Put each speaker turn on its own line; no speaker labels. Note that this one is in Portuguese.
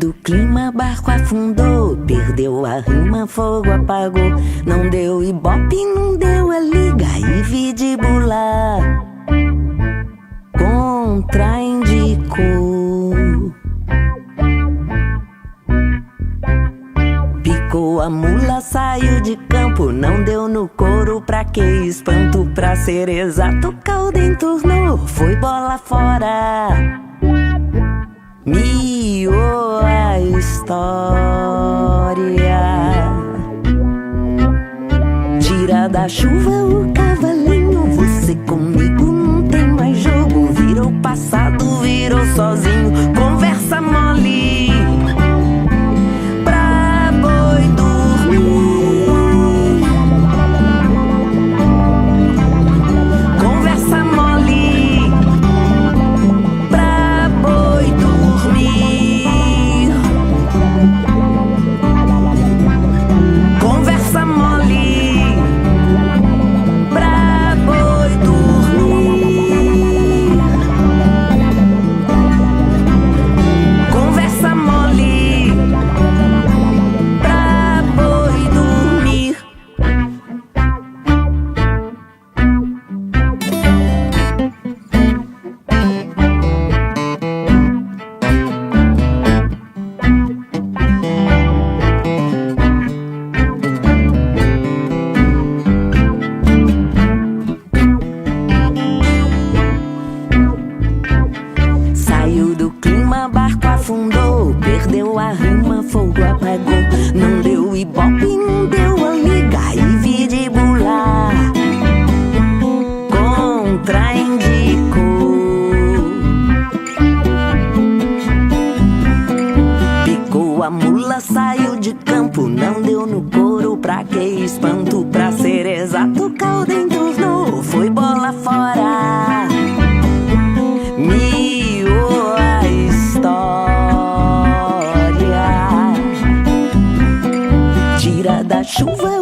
do clima, barco afundou. Perdeu a rima, fogo apagou. Não deu ibope, não deu a liga. E vi de bular contraindicou. Picou a mula, saiu de campo. Não deu no couro, pra que espanto? Pra ser exato, caldo entornou. Foi bola fora. Miou a história. Tira da chuva o cavalinho. Você comigo não tem mais jogo. Virou passado, virou sozinho. Conversa mole pra boi dormir. Conversa mole pra boi dormir. Conversa mole pra boi dormir. Conversa mole pra boi dormir. Saiu do clima, barco afundou. Perdeu a rima, fogo apagou. Não deu ibope, não deu a liga. E vi de bular contraindicou. Picou a mula, saiu de campo. Não deu no couro, pra que espanto? Pra ser exato, caldo entornou. Foi bola fora. Miou a história. Tira da chuva